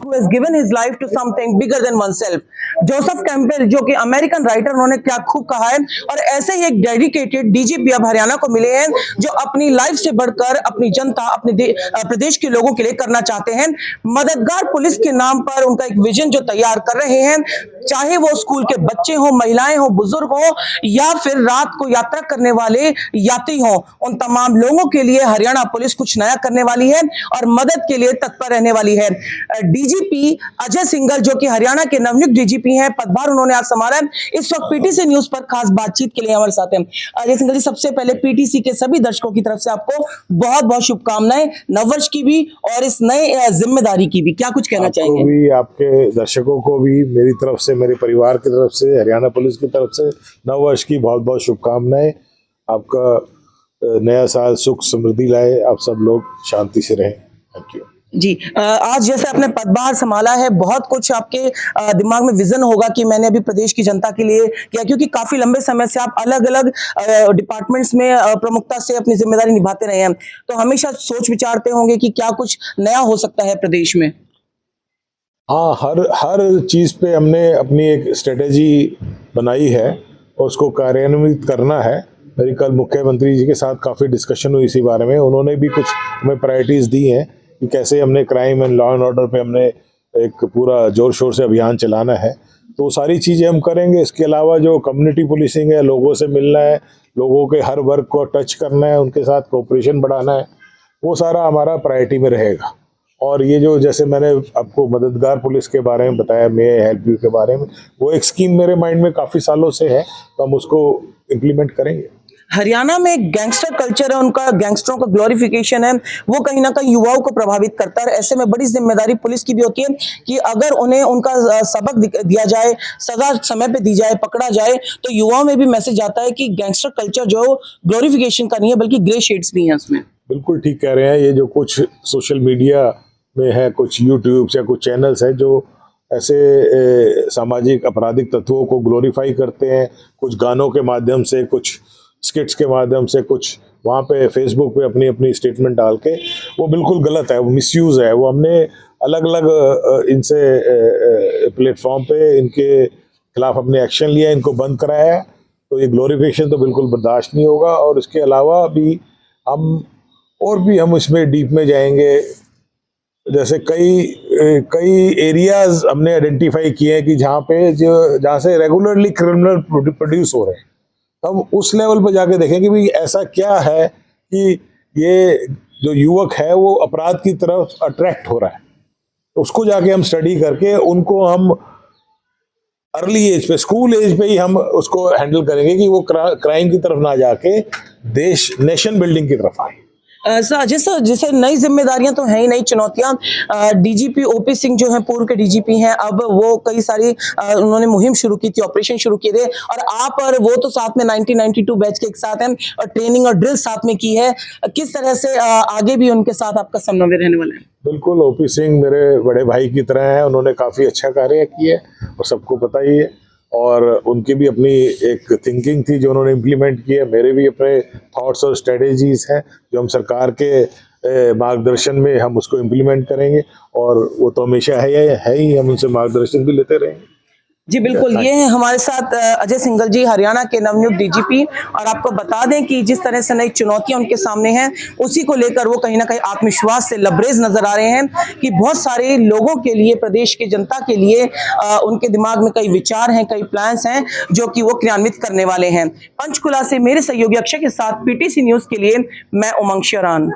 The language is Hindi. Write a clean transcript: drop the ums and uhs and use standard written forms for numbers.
who has given his life to something bigger than oneself. Joseph Campbell जो कि अमेरिकन राइटर, उन्होंने क्या खूब कहा है। और ऐसे ही एक डेडिकेटेड डीजीपी अब हरियाणा को मिले हैं जो अपनी लाइफ से बढ़कर अपनी जनता, अपने प्रदेश के लोगों के लिए करना चाहते हैं। मददगार पुलिस के नाम पर उनका एक विजन जो तैयार कर रहे हैं, चाहे वो स्कूल के बच्चे हो, महिलाएं हो, बुजुर्ग हो, या फिर रात को यात्रा करने वाले यात्री हो, उन तमाम लोगों के लिए हरियाणा पुलिस कुछ नया करने वाली है और मदद के लिए तत्पर रहने वाली है। डीजीपी अजय सिंघल जो कि हरियाणा के नवनियुक्त डीजीपी हैं, पदभार उन्होंने आज संभाला है। इस वक्त पीटीसी न्यूज पर खास बातचीत के लिए हमारे साथ हैं अजय सिंघल जी। सबसे पहले पीटीसी के सभी दर्शकों की तरफ से आपको बहुत बहुत शुभकामनाएं, नववर्ष की भी और इस नए जिम्मेदारी की भी। क्या कुछ कहना चाहेंगे? भी आपके दर्शकों को भी मेरी तरफ से, मेरे परिवार की तरफ से, हरियाणा पुलिस की तरफ से नववर्ष की बहुत बहुत शुभकामनाएं। आपका नया साल सुख समृद्धि लाए, आप सब लोग शांति से रहें। थैंक यू जी। आज जैसे आपने पदभार संभाला है, बहुत कुछ आपके दिमाग में विजन होगा कि मैंने अभी प्रदेश की जनता के लिए किया, क्योंकि काफी लंबे समय से आप अलग अलग डिपार्टमेंट्स में प्रमुखता से अपनी जिम्मेदारी निभाते रहे हैं, तो हमेशा सोच विचारते होंगे कि क्या कुछ नया हो सकता है प्रदेश में। हाँ, हर चीज़ पे हमने अपनी एक स्ट्रेटेजी बनाई है और उसको कार्यान्वित करना है। मेरी कल मुख्यमंत्री जी के साथ काफ़ी डिस्कशन हुई इसी बारे में। उन्होंने भी कुछ हमें प्रायोरिटीज़ दी हैं कि कैसे हमने crime and law and order पे हमने एक पूरा जोर शोर से अभियान चलाना है, तो सारी चीज़ें हम करेंगे। इसके अलावा जो कम्युनिटी पुलिसिंग है, लोगों से मिलना है, लोगों के हर वर्ग को टच करना है, उनके साथ कोऑपरेशन बढ़ाना है, वो सारा हमारा प्रायोरिटी में रहेगा। और ये जो जैसे मैंने आपको मददगार पुलिस के बारे में बताया, मे आई हेल्प यू के बारे में, वो एक स्कीम मेरे माइंड में काफ़ी सालों से है, तो हम उसको इम्प्लीमेंट करेंगे। हरियाणा में गैंगस्टर कल्चर है, उनका गैंगस्टरों का ग्लोरिफिकेशन है, वो कहीं ना कहीं युवाओं को प्रभावित करता है। ऐसे में बड़ी जिम्मेदारी पुलिस की भी होती है कि अगर उन्हें उनका सबक दिया जाए, सजा समय पे दी जाए, पकड़ा जाए, तो युवाओं में भी मैसेज आता है कि गैंगस्टर कल्चर जो ग्लोरिफिकेशन का नहीं है बल्कि ग्रे शेड्स भी हैं उसमें। बिल्कुल ठीक कह रहे हैं। ये जो कुछ सोशल मीडिया में है, कुछ यूट्यूब या कुछ चैनल्स हैं जो ऐसे सामाजिक आपराधिक तत्वों को ग्लोरीफाई करते हैं, कुछ गानों के माध्यम से, कुछ स्किट्स के माध्यम से, कुछ वहाँ पे फेसबुक पे अपनी अपनी स्टेटमेंट डाल के, वो बिल्कुल गलत है, वो मिसयूज़ है। वो हमने अलग अलग इनसे प्लेटफॉर्म पे इनके खिलाफ हमने एक्शन लिया, इनको बंद कराया है। तो ये ग्लोरिफिकेशन तो बिल्कुल बर्दाश्त नहीं होगा। और इसके अलावा भी हम इसमें डीप में जाएंगे। जैसे कई एरियाज हमने आइडेंटिफाई किए हैं कि जहाँ से रेगुलरली क्रिमिनल प्रोड्यूस हो रहे हैं। हम उस लेवल पर जाके देखेंगे भी ऐसा क्या है कि ये जो युवक है वो अपराध की तरफ अट्रैक्ट हो रहा है। तो उसको जाके हम स्टडी करके उनको हम अर्ली एज पे, स्कूल एज पे ही हम उसको हैंडल करेंगे कि वो क्राइम की तरफ ना जाके नेशन बिल्डिंग की तरफ आए। जैसे नई जिम्मेदारियां तो हैं ही, नई चुनौतियां। डीजीपी ओपी सिंह जो हैं, पूर्व के डीजीपी हैं, अब वो कई सारी उन्होंने मुहिम शुरू की थी, ऑपरेशन शुरू किए थे, और आप और वो तो साथ में 1992 बैच के एक साथ हैं और ट्रेनिंग और ड्रिल साथ में की है। किस तरह से आगे भी उनके साथ आपका समन्वय रहने वाला है? बिल्कुल, ओपी सिंह मेरे बड़े भाई की तरह हैं। उन्होंने काफ़ी अच्छा कार्य किया है और सबको पता ही है। और उनकी भी अपनी एक थिंकिंग थी जो उन्होंने इम्प्लीमेंट की है। मेरे भी अपने थॉट्स और स्ट्रेटेजीज हैं जो हम सरकार के मार्गदर्शन में हम उसको इम्प्लीमेंट करेंगे, और वो तो हमेशा है ही, हम उनसे मार्गदर्शन भी लेते रहेंगे। जी बिल्कुल, ये हैं हमारे साथ अजय सिंघल जी, हरियाणा के नवनियुक्त डीजीपी। और आपको बता दें कि जिस तरह से नई चुनौतियां उनके सामने हैं, उसी को लेकर वो कहीं ना कहीं आत्मविश्वास से लबरेज नजर आ रहे हैं कि बहुत सारे लोगों के लिए, प्रदेश की जनता के लिए उनके दिमाग में कई विचार हैं, कई प्लान्स हैं जो कि वो क्रियान्वित करने वाले हैं। पंचकुला से मेरे सहयोगी अक्षय के साथ पीटीसी न्यूज के लिए मैं उमंग शरान।